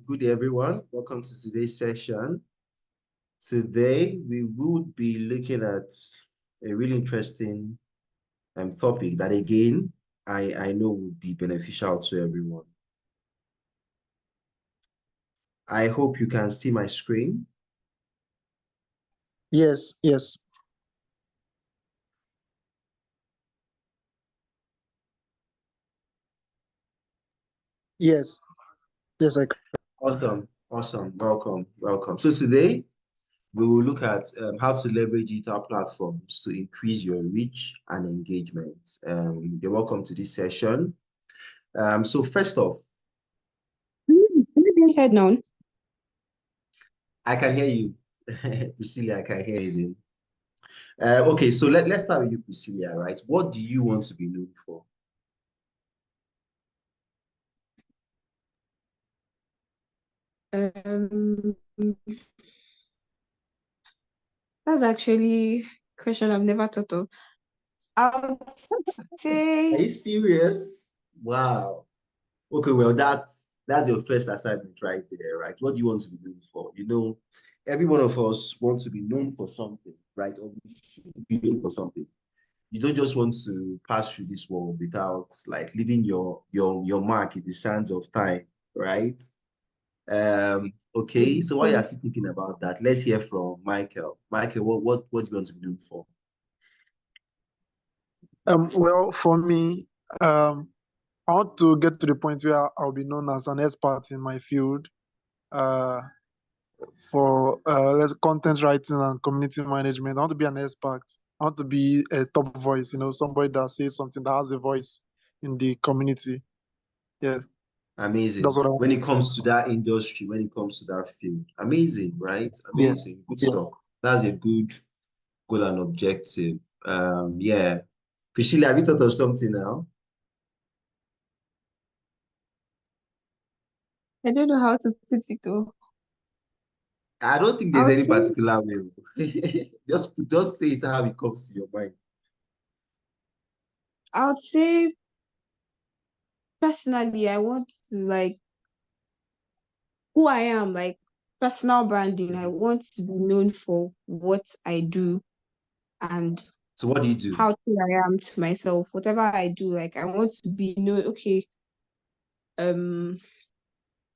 Good day, everyone. Welcome to today's session. Today, we would be looking at a really interesting topic that, again, I know would be beneficial to everyone. I hope you can see my screen. Yes, yes. Yes, yes, I can. Awesome, awesome. Welcome, welcome. So today, we will look at how to leverage digital platforms to increase your reach and engagement. You're welcome to this session. So first off, Can you be heard now? I can hear you. Priscilla, I can hear you. Okay, so let's start with you, Priscilla, right? What do you want to be known for? Um, that's actually a question I've never thought of. I would Are say, you serious? Wow. Okay, well, that's your first assignment right there, right? What do you want to be known for? Every one of us wants to be known for something, right? Or we should be known for something. You don't just want to pass through this world without like leaving your mark in the sands of time, right? Okay, so while you're still thinking about that, let's hear from Michael. Michael, what do you want to be known for? Well, for me, I want to get to the point where I'll be known as an expert in my field, uh, for content writing and community management. I want to be an expert. I want to be a top voice, somebody that says something that has a voice in the community. Yes, that's Amazing. what I want When to it be. comes to that industry, when it comes to that field, amazing, right? Yeah, Amazing, good yeah. stuff. That's a good goal and objective. Yeah. Priscilla, have you thought of something now? I don't know how to put it though. I don't think I there's would any say, particular way. Just say it how it comes to your mind. I would say personally, I want to like who I am, like personal branding. I Mhm. want to be known for what I do and So what do you do? how true I am to myself. Whatever I do, like I want to be known. Okay, um,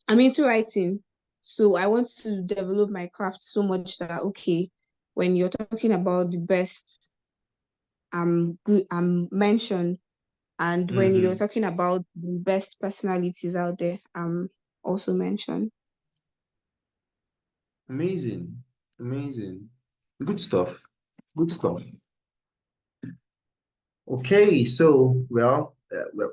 I'm into writing, so I want to develop my craft so much that okay, when you're talking about the best, I'm good. I'm mentioned, and when you're Mhm. talking about the best personalities out there, I'm also mentioned. Amazing. Amazing. Good stuff. Good stuff. Okay, so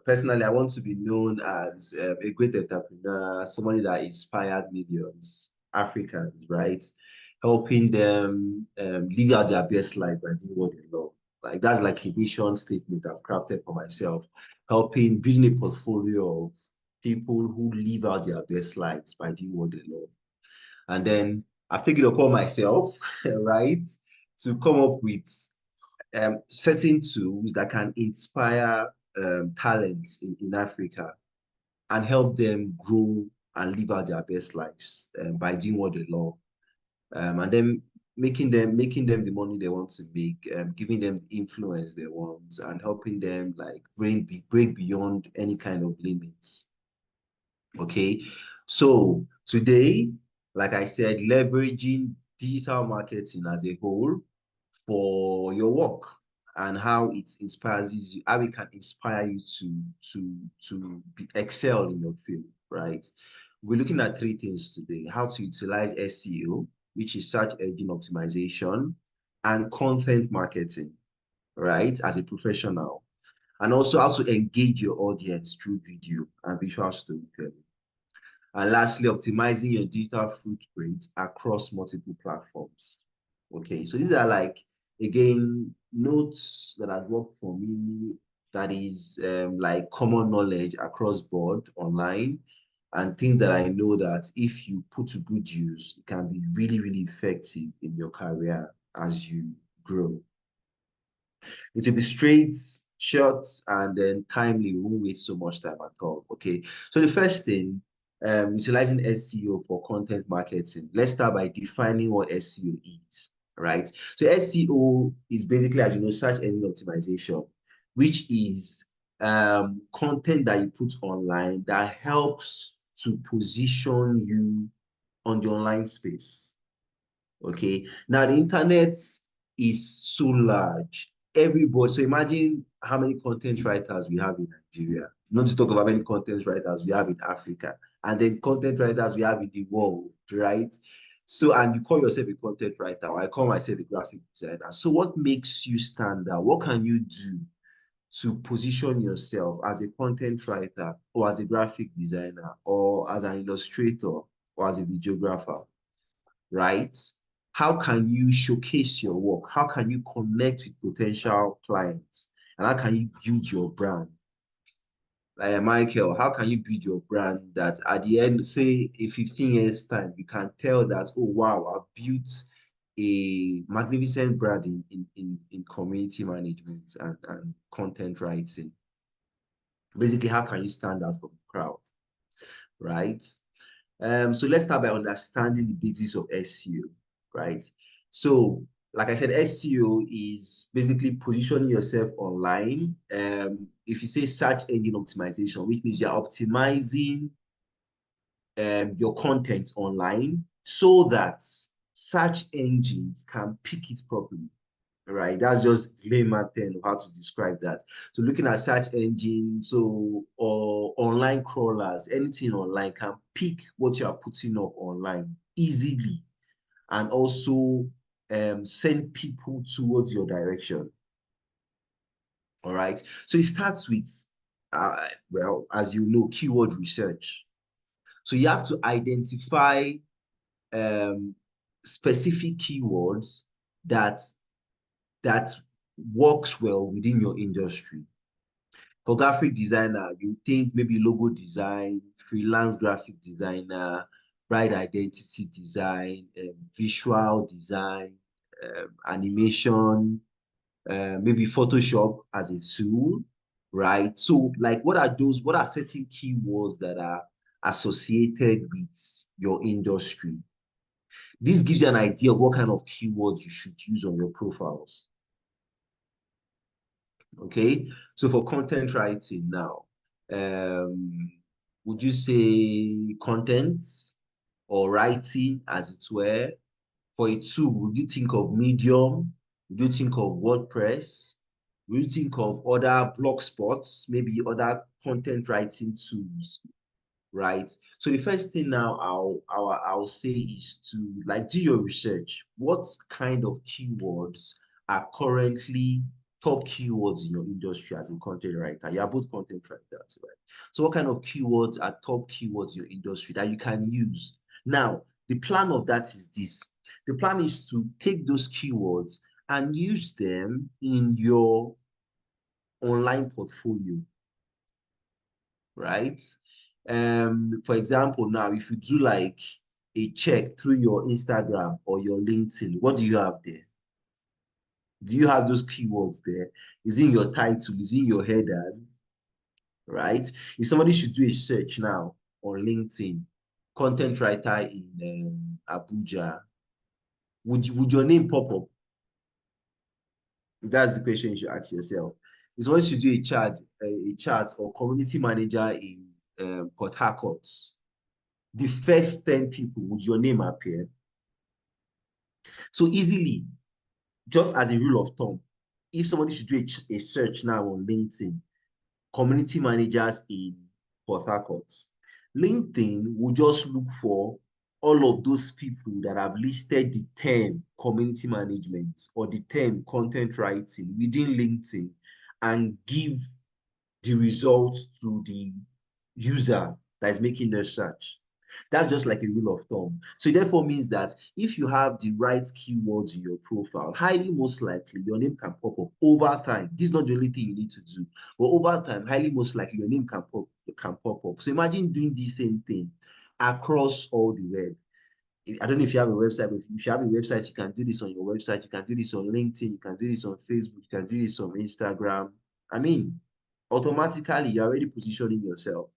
personally, I want to be known as a great entrepreneur, somebody that inspired millions, Africans, right? Helping them live out their best life by doing what they love. Like that's like a mission statement I've crafted for myself, helping building a portfolio of people who live out their best lives by doing what they love. And then I've taken it upon myself, right, to come up with certain tools that can inspire talents in Africa and help them grow and live out their best lives by doing what they love. And then making them the money they want to make, giving them the influence they want, and helping them like break beyond any kind of limits. Okay, so today, like I said, leveraging digital marketing as a whole for your work and how it inspires you, how it can inspire you to excel in your field, right? We're looking at three things today: how to utilize SEO, which is search engine optimization, and content marketing, right, as a professional, and also how to engage your audience through video and visual storytelling. And lastly, optimizing your digital footprint across multiple platforms. Okay, so these are like, again, notes that have worked for me that is like common knowledge across board online and things that I know that if you put to good use, it can be really, really effective in your career as you grow. It will be straight, short, and then timely. We won't waste so much time at all. Okay. So the first thing utilizing SEO for content marketing. Let's start by defining what SEO is, right? So SEO is basically, as you know, search engine optimization, which is content that you put online that helps to position you on the online space. Okay. Now the internet is so large. Everybody, so imagine how many content writers we have in Nigeria. Not to talk about many content writers we have in Africa, and then content writers we have in the world, right? So, and you call yourself a content writer, or I call myself a graphic designer. So, what makes you stand out? What can you do to position yourself as a content writer, or as a graphic designer, or as an illustrator, or as a videographer? Right? How can you showcase your work? How can you connect with potential clients? And how can you build your brand? Like Michael, how can you build your brand that at the end, say in 15 years time, you can tell that, oh, wow, I built a magnificent brand in community management and content writing. Basically, how can you stand out from the crowd, right? So let's start by understanding the basics of SEO, right? So, like I said, SEO is basically positioning yourself online. If you say search engine optimization, which means you're optimizing your content online so that search engines can pick it properly, right? That's just layman term of how to describe that. So looking at search engines, so or online crawlers, anything online can pick what you are putting up online easily, and also send people towards your direction. All right. So it starts with, well, as you know, keyword research. So you have to identify um, specific keywords that that works well within your industry. For graphic designer, you think maybe logo design, freelance graphic designer, brand identity design, visual design, animation, maybe Photoshop as a tool, right? So, like, what are those? What are certain keywords that are associated with your industry? This gives you an idea of what kind of keywords you should use on your profiles. Okay, so for content writing now, would you say content or writing, as it were? For a tool, would you think of Medium? Would you think of WordPress? Would you think of other blog spots, maybe other content writing tools? Right? So the first thing now I'll say is to like do your research. What kind of keywords are currently top keywords in your industry as a content writer? You are both content writers, right? So what kind of keywords are top keywords in your industry that you can use? Now, the plan of that is this. The plan is to take those keywords and use them in your online portfolio, right? For example, now if you do like a check through your Instagram or your LinkedIn, what do you have there? Do you have those keywords there? Is it in your title? Is it in your headers? Right? If somebody should do a search now on LinkedIn, content writer in Abuja, would your name pop up? That's the question you should ask yourself. Is once you do a chat or community manager in Port Harcourt, the first 10 people, would your name appear? So easily, just as a rule of thumb, if somebody should do a search now on LinkedIn, community managers in Port Harcourt, LinkedIn will just look for all of those people that have listed the term community management or the term content writing within LinkedIn and give the results to the user that is making the search. That's just like a rule of thumb. So it therefore means that if you have the right keywords in your profile, highly most likely your name can pop up over time. This is not the only thing you need to do, but over time, highly most likely your name can pop up. So imagine doing the same thing across all the web. I don't know if you have a website, but if you have a website, you can do this on your website, you can do this on LinkedIn, you can do this on Facebook, you can do this on Instagram. I mean, automatically you're already positioning yourself.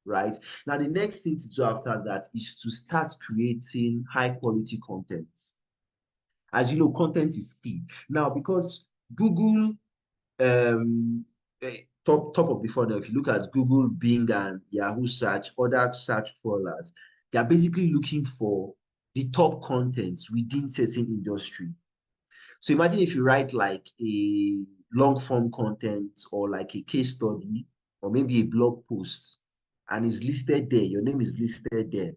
right? Now, the next thing to do after that is to start creating high quality content. As you know, content is key. Now, because Google, top of the funnel, if you look at Google, Bing, and Yahoo search, other search crawlers, they are basically looking for the top contents within certain industry. So imagine if you write like a long form content or like a case study or maybe a blog post and is listed there, your name is listed there.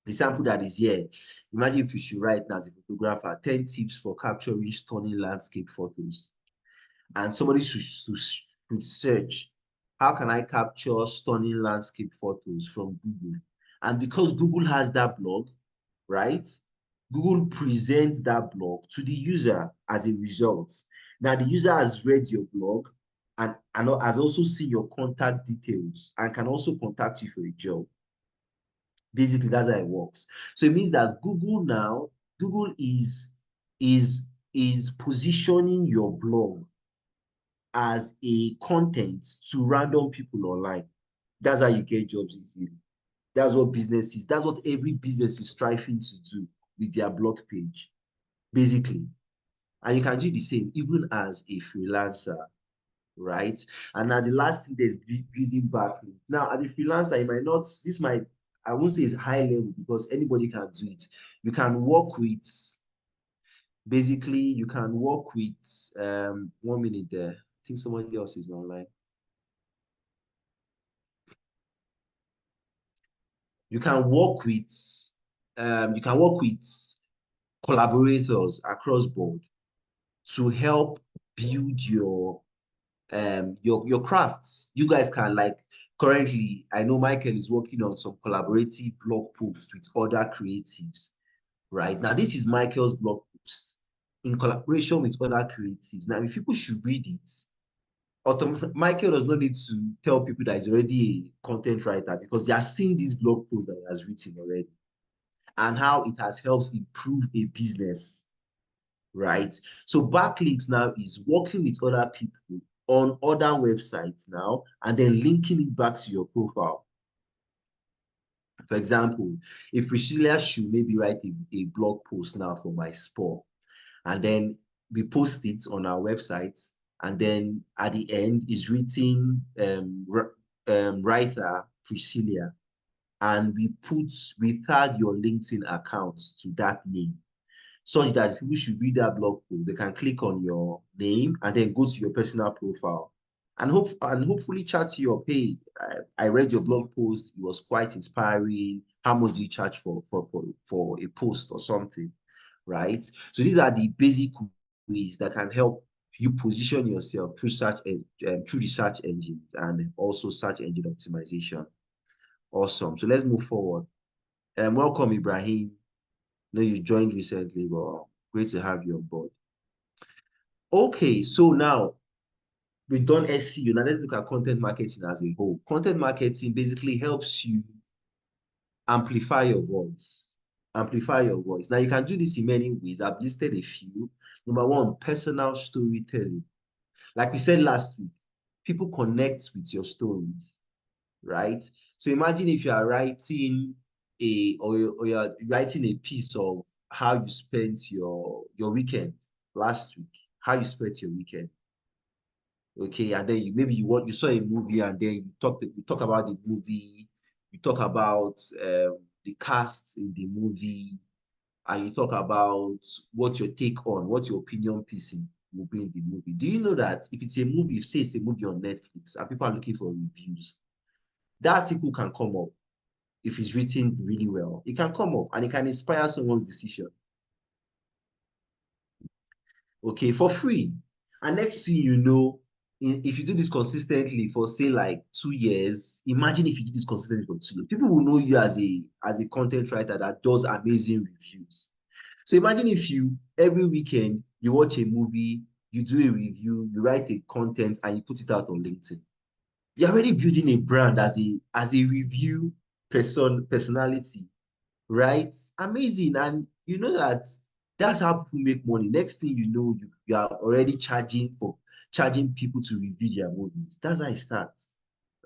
The sample that is here, imagine if you should write as a photographer, 10 tips for capturing stunning landscape photos. And somebody should search, how can I capture stunning landscape photos from Google? And because Google has that blog, right? Google presents that blog to the user as a result. Now, the user has read your blog and has also seen your contact details and can also contact you for a job. Basically, that's how it works. So it means that Google is positioning your blog as a content to random people online. That's how you get jobs easily. That's what business is. That's what every business is striving to do with their blog page, basically. And you can do the same even as a freelancer, right? And now the last thing is building backlinks. Now, as a freelancer, you might not, I won't say it's high level because anybody can do it. You can work with, basically, you can work with, 1 minute there. I think somebody else is online. You can work with, collaborators across board to help build your crafts. You guys can, like, currently I know Michael is working on some collaborative blog posts with other creatives. Right now, this is Michael's blog post in collaboration with other creatives. Now, if people should read it, Michael does not need to tell people that he's already a content writer because they are seeing this blog post that he has written already and how it has helped improve a business, right? So backlinks now is working with other people on other websites now and then linking it back to your profile. For example, if Priscilla should maybe write a blog post now for my sport, and then we post it on our website, and then at the end is written writer Priscilla, and we tag your LinkedIn account to that name, such that if people should read that blog post, they can click on your name and then go to your personal profile and hopefully chat to your page. I read your blog post, it was quite inspiring. How much do you charge for a post or something, right? So these are the basic ways that can help you position yourself through through the search engines and also search engine optimization. Awesome. So let's move forward. Welcome, Ibrahim. I know you joined recently, but great to have you on board. Okay, so now we've done SEO. Now let's look at content marketing as a whole. Content marketing basically helps you amplify your voice. Amplify your voice. Now you can do this in many ways. I've listed a few. Number one, personal storytelling. Like we said last week, people connect with your stories, right? So imagine if you are writing or you're writing a piece of how you spent your weekend last week, how you spent your weekend. Okay, and then you saw a movie and then you talk about the movie, you talk about the cast in the movie, and you talk about what your take on, what your opinion piece will be in the movie. Do you know that if it's a movie, say it's a movie on Netflix and people are looking for reviews, that article can come up if it's written really well. It can come up and it can inspire someone's decision. Okay, for free. And next thing you know, if you do this consistently for say like 2 years, imagine if you do this consistently for 2 years, people will know you as a content writer that does amazing reviews. So imagine if you every weekend you watch a movie, you do a review, you write a content and you put it out on LinkedIn. You're already building a brand as a review personality, right? Amazing. And you know that's how people make money. Next thing you know, you are already charging people to review their movies. That's how it starts,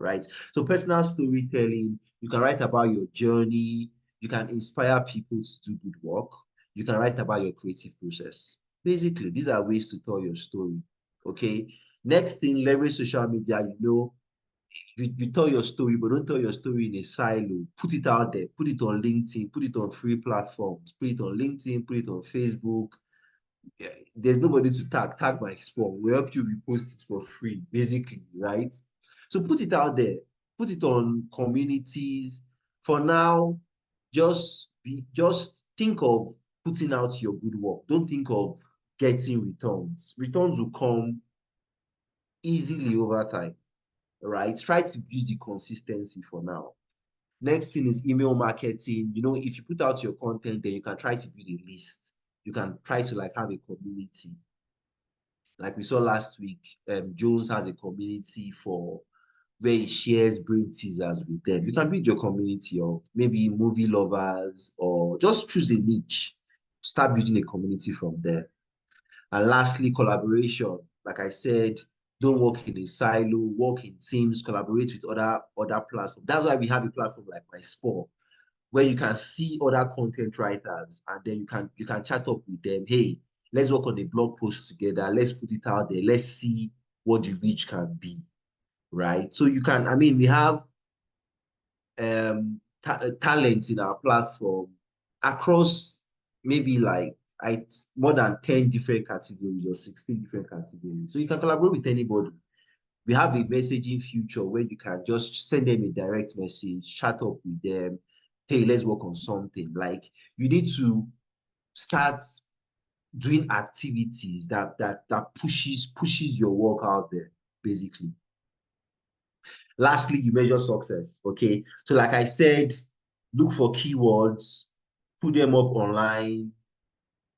right? So personal storytelling, you can write about your journey, you can inspire people to do good work, you can write about your creative process. Basically, these are ways to tell your story, okay? Next thing, leverage social media. You tell your story, but don't tell your story in a silo. Put it out there, put it on LinkedIn, put it on free platforms, put it on LinkedIn, put it on Facebook. Yeah, there's nobody to tag my spawn. We help you repost it for free, basically, right? So put it out there, put it on communities. For now, just think of putting out your good work. Don't think of getting returns. Returns will come easily over time, right? Try to build the consistency for now. Next thing is email marketing. If you put out your content, then you can try to build a list. You can try to like have a community. Like we saw last week, Jones has a community for where he shares brain teasers with them. You can build your community of maybe movie lovers or just choose a niche. Start building a community from there. And lastly, collaboration. Like I said, don't work in a silo, work in teams, collaborate with other platforms. That's why we have a platform like My Sport, where you can see other content writers and then you can chat up with them. Hey, let's work on a blog post together. Let's put it out there. Let's see what the reach can be, right? So we have talents in our platform across maybe like more than 10 different categories or 16 different categories. So you can collaborate with anybody. We have a messaging feature where you can just send them a direct message, chat up with them. Hey, let's work on something. Like you need to start doing activities that pushes your work out there, basically. Lastly, you measure success. Okay. So, like I said, look for keywords, put them up online,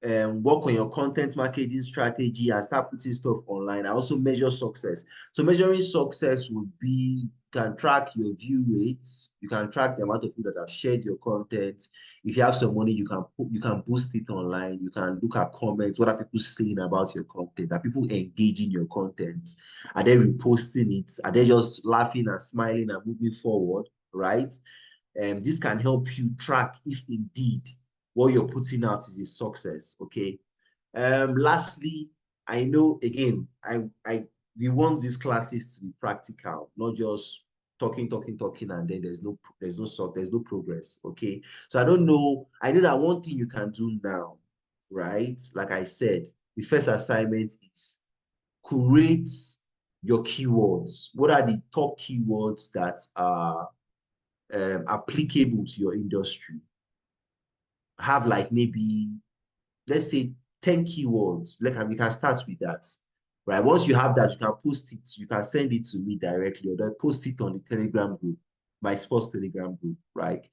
work on your content marketing strategy and start putting stuff online. I also measure success. So measuring success would be you can track your view rates, you can track the amount of people that have shared your content. If you have some money, you can boost it online. You can look at comments. What are people saying about your content? Are people engaging your content? Are they reposting it? Are they just laughing and smiling and moving forward? Right? This can help you track if indeed what you're putting out is a success. Okay. Lastly, I know again, I we want these classes to be practical, not just talking, and then there's no progress. Okay. So I don't know. I know that one thing you can do now, right? Like I said, the first assignment is create your keywords. What are the top keywords that are applicable to your industry? Have like maybe let's say 10 keywords. We can start with that. Right. Once you have that, you can post it, you can send it to me directly, or then post it on the Telegram group, my sports Telegram group, right?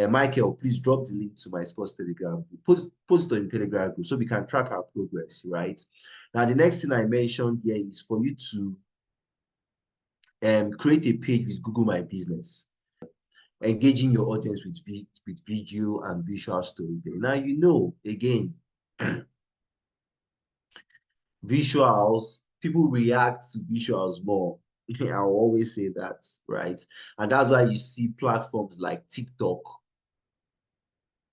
Michael, please drop the link to my sports Telegram group. Post it on the Telegram group so we can track our progress, right? Now, the next thing I mentioned here is for you to create a page with Google My Business, engaging your audience with video and visual storytelling. Now, again, visuals, people react to visuals more. I'll always say that, right? And that's why you see platforms like TikTok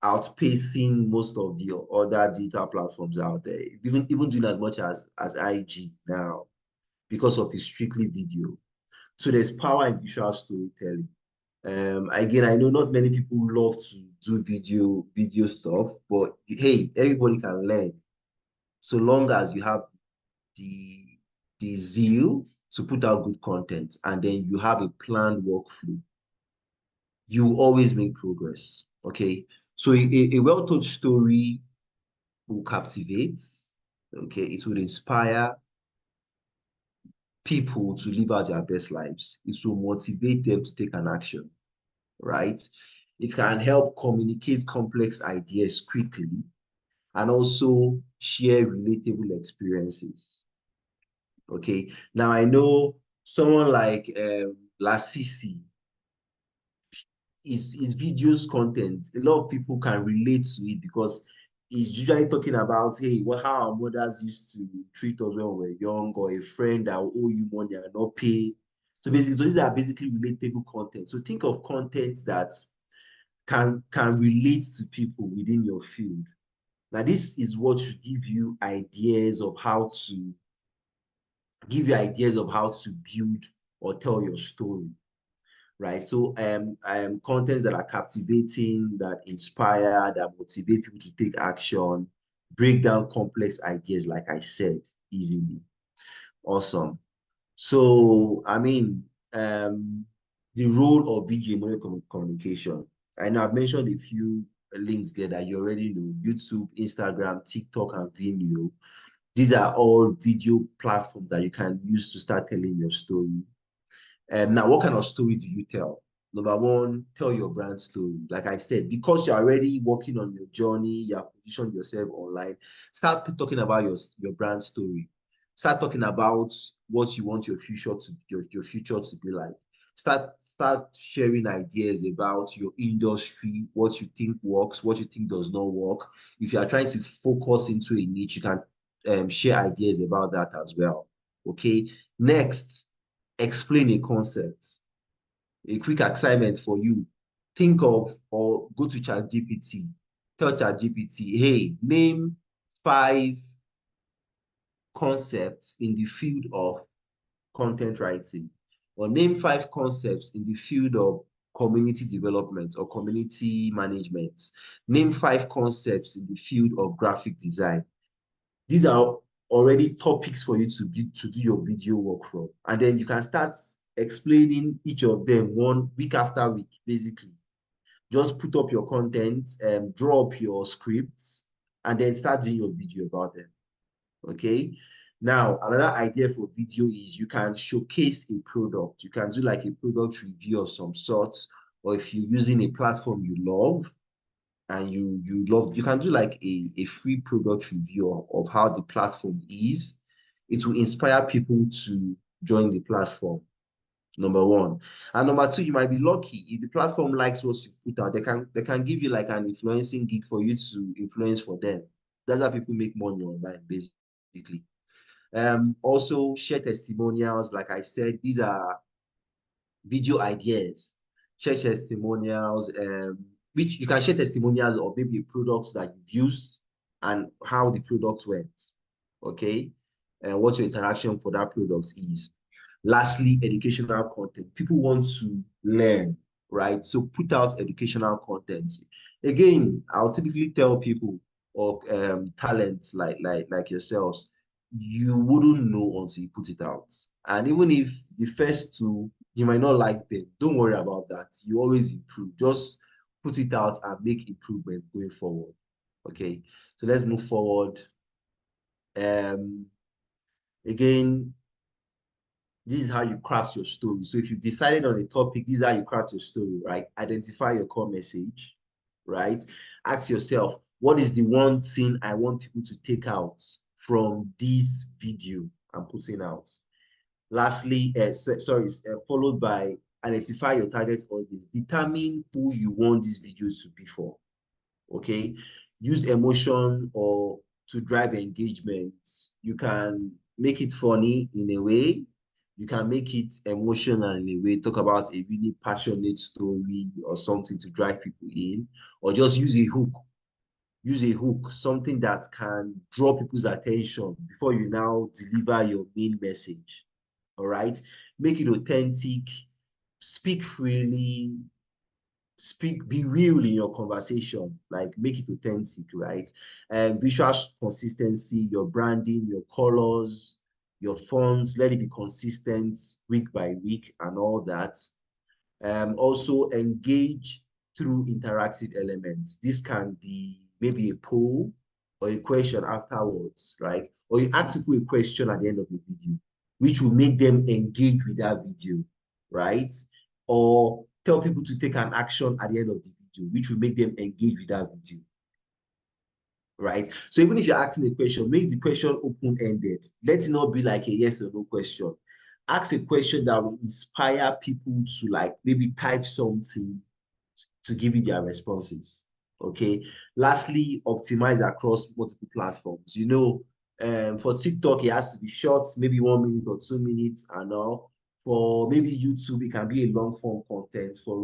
outpacing most of the other digital platforms out there, even doing as much as IG now because of its strictly video. So there's power in visual storytelling. Again, I know not many people love to do video stuff, but hey, everybody can learn so long as you have the zeal to put out good content and then you have a planned workflow, you always make progress. Okay. So a well-told story will captivate. Okay, it will inspire people to live out their best lives. It will motivate them to take an action, right? It can help communicate complex ideas quickly and also share relatable experiences. Okay. Now I know someone like Lasisi, his videos content, a lot of people can relate to it because he's usually talking about, hey, how our mothers used to treat us when we were young, or a friend that will owe you money and not pay. So basically, so these are basically relatable content. So think of content that can relate to people within your field. Now, this is what should give you ideas of how to build or tell your story, right? So contents that are captivating, that inspire, that motivate people to take action, break down complex ideas, like I said, easily. Awesome. So, I mean, the role of video communication. I know I've mentioned a few links there that you already know: YouTube, Instagram, TikTok, and Vimeo. These are all video platforms that you can use to start telling your story. Now, what kind of story do you tell? Number one, tell your brand story. Like I said, because you're already working on your journey, you have positioned yourself online, start talking about your brand story. Start talking about what you want your future to be like. Start sharing ideas about your industry, what you think works, what you think does not work. If you are trying to focus into a niche, you can share ideas about that as well. Okay. Next, explain a concept. A quick assignment for you. Think of or go to ChatGPT. Tell ChatGPT, hey, name 5 concepts in the field of content writing, or name 5 concepts in the field of community development or community management. Name 5 concepts in the field of graphic design. These are already topics for you to do your video work from. And then you can start explaining each of them one week after week, basically. Just put up your content, draw up your scripts, and then start doing your video about them. Okay. Now, another idea for video is you can showcase a product. You can do like a product review of some sorts, or if you're using a platform you love, and you can do like a free product review of how the platform is. It will inspire people to join the platform, number one. And number two, you might be lucky if the platform likes what you've put out. They can give you like an influencing gig for you to influence for them. That's how people make money online, basically. Also share testimonials. Like I said, these are video ideas. Share testimonials, which you can share testimonials of maybe products that you've used and how the product went. Okay, and what your interaction for that product is. Lastly, educational content. People want to learn, right? So put out educational content. Again, I'll typically tell people or talents like yourselves, you wouldn't know until you put it out. And even if the first two you might not like them, don't worry about that. You always improve. Just put it out and make improvement going forward. Okay, so let's move forward. Again, this is how you craft your story. So if you've decided on a topic, this is how you craft your story, right? Identify your core message, right? Ask yourself, what is the one thing I want people to take out from this video I'm putting out? Lastly, followed by identify your target audience. Determine who you want this video to be for. Okay, use emotion or to drive engagement. You can make it funny in a way. You can make it emotional in a way. Talk about a really passionate story or something to drive people in, or just use a hook. Use a hook, something that can draw people's attention before you now deliver your main message. All right, make it authentic, speak freely, be real in your conversation, like make it authentic, right? And visual consistency, your branding, your colors, your fonts, let it be consistent week by week and all that. Also engage through interactive elements. This can be maybe a poll or a question afterwards, right? Or you ask people a question at the end of the video, which will make them engage with that video, right? Or tell people to take an action at the end of the video, which will make them engage with that video, right? So even if you're asking a question, make the question open-ended. Let it not be like a yes or no question. Ask a question that will inspire people to like maybe type something to give you their responses. Okay. Lastly, optimize across multiple platforms. For TikTok, it has to be short, maybe 1 minute or 2 minutes and all. For maybe YouTube, it can be a long form content. For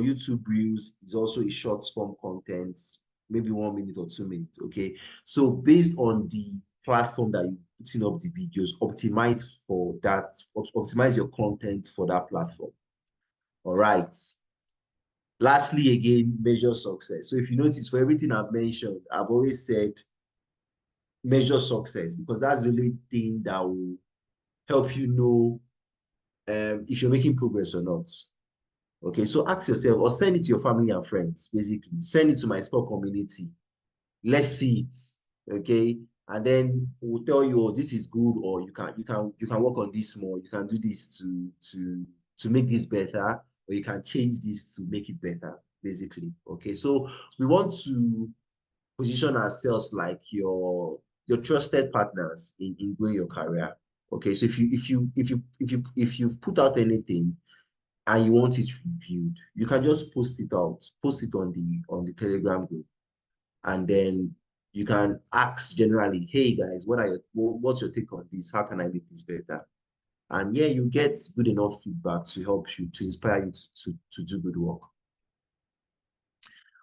YouTube Reels, it's also a short form content, maybe 1 minute or 2 minutes. Okay. So based on the platform that you putting up the videos, optimize for that, optimize your content for that platform. All right. Lastly, again, measure success. So if you notice, for everything I've mentioned, I've always said measure success, because that's the only thing that will help you know if you're making progress or not. Okay, so ask yourself, or send it to your family and friends, basically. Send it to my sport community. Let's see it. Okay. And then we'll tell you, oh, this is good, or you can work on this more. You can do this to make this better, or you can change this to make it better, basically. Okay. So we want to position ourselves like your trusted partners in growing your career. Okay. So if you've put out anything and you want it reviewed, you can just post it out, post it on the Telegram group, and then you can ask generally, hey guys, what's your take on this? How can I make this better? And yeah, you get good enough feedback to help you, to inspire you to do good work.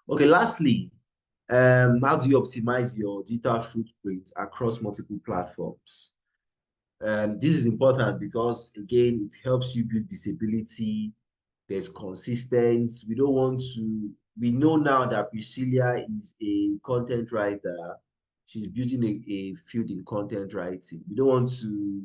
Okay, lastly, how do you optimize your digital footprint across multiple platforms? This is important because, again, it helps you build visibility. There's consistency. We know now that Priscilla is a content writer. She's building a field in content writing. We don't want to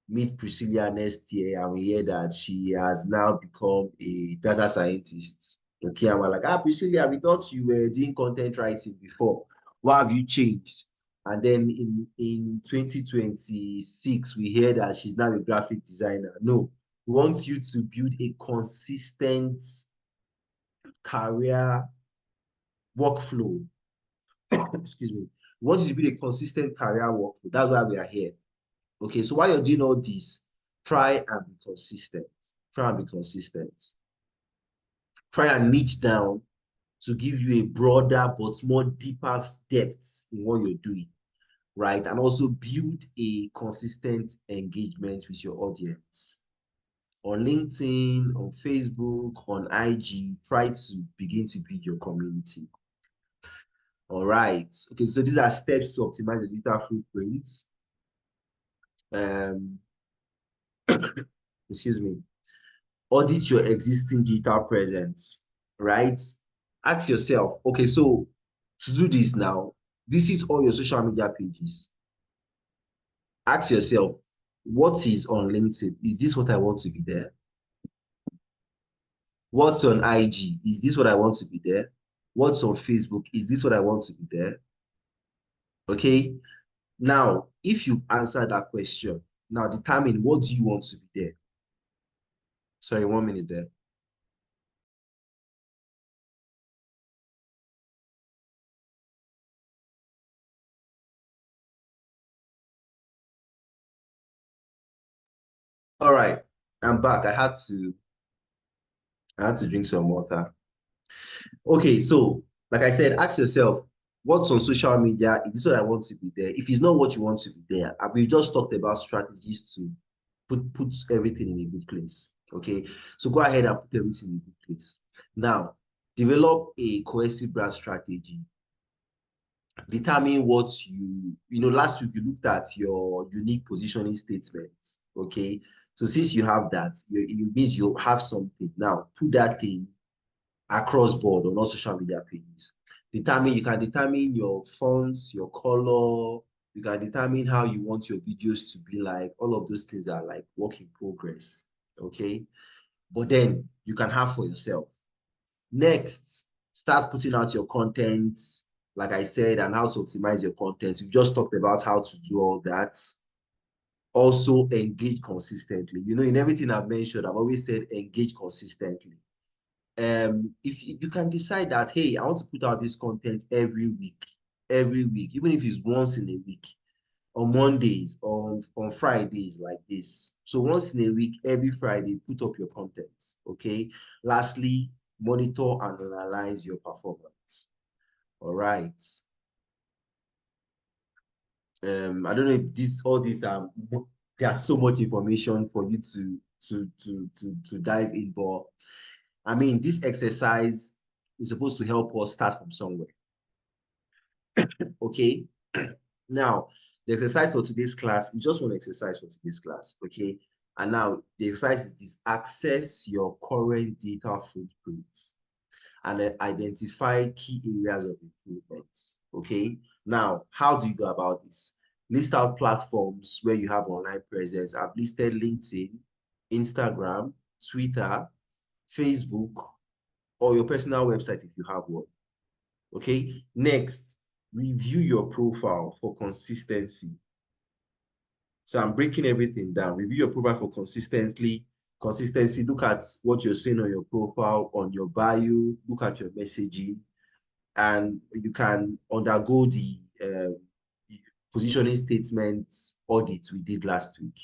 meet Priscilla next year and we hear that she has now become a data scientist. Okay, and we're like, Priscilla, we thought you were doing content writing before. Why have you changed? And then in 2026, we hear that she's now a graphic designer. No, we want you to build a consistent career workflow. Excuse me. We want you to build a consistent career workflow. That's why we are here. Okay, so while you're doing all this, try and be consistent. Try and be consistent. Try and niche down to give you a broader but more deeper depth in what you're doing, right? And also build a consistent engagement with your audience. On LinkedIn, on Facebook, on IG, try to begin to build your community. All right. Okay, so these are steps to optimize the digital footprints. Excuse me. Audit your existing digital presence, right? Ask yourself, okay, so to do this now, visit all your social media pages. Ask yourself, what is on LinkedIn? Is this what I want to be there? What's on IG? Is this what I want to be there? What's on Facebook? Is this what I want to be there? Okay. Now, if you've answered that question, now determine what do you want to be there. Sorry, 1 minute there. All right, I'm back. I had to drink some water. Okay, so like I said, ask yourself, what's on social media? Is this what I want to be there? If it's not what you want to be there, we just talked about strategies to put everything in a good place. Okay, so go ahead and put everything in a good place. Now, develop a cohesive brand strategy. Determine what last week you looked at your unique positioning statements. Okay, so since you have that, it means you have something. Now, put that thing across board on all social media pages. You can determine your fonts, your color, you can determine how you want your videos to be like. All of those things are like work in progress. Okay. But then you can have for yourself. Next, start putting out your content, like I said, and how to optimize your content. We just talked about how to do all that. Also, engage consistently. In everything I've mentioned, I've always said engage consistently. If you can decide that, hey, I want to put out this content every week, even if it's once in a week, on Mondays, on Fridays, like this. So once in a week, every Friday, put up your content. Okay. Lastly, monitor and analyze your performance. All right. I don't know if all these there's so much information for you to dive in, but I mean, this exercise is supposed to help us start from somewhere. Okay. Now, the exercise for today's class is just one exercise for today's class. Okay. And now the exercise is this: access your current data footprints and then identify key areas of improvements. Okay. Now, how do you go about this? List out platforms where you have online presence. I've listed LinkedIn, Instagram, Twitter, Facebook, or your personal website if you have one. Okay. Next, review your profile for consistency. So I'm breaking everything down. Review your profile for consistency. Look at what you're saying on your profile, on your bio. Look at your messaging, and you can undergo the positioning statements audit we did last week.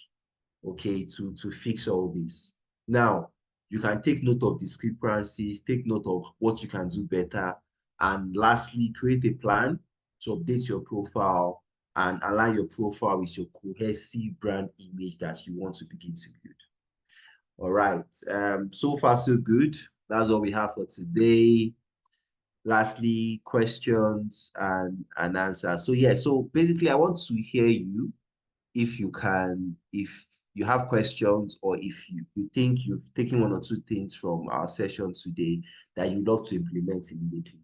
Okay, to fix all this. Now, you can take note of discrepancies, take note of what you can do better, and lastly, create a plan to update your profile and align your profile with your cohesive brand image that you want to begin to build. All right. So far, so good. That's all we have for today. Lastly, questions and answers. So yeah, so basically I want to hear you if you can, if you have questions, or if you think you've taken one or two things from our session today that you'd love to implement immediately.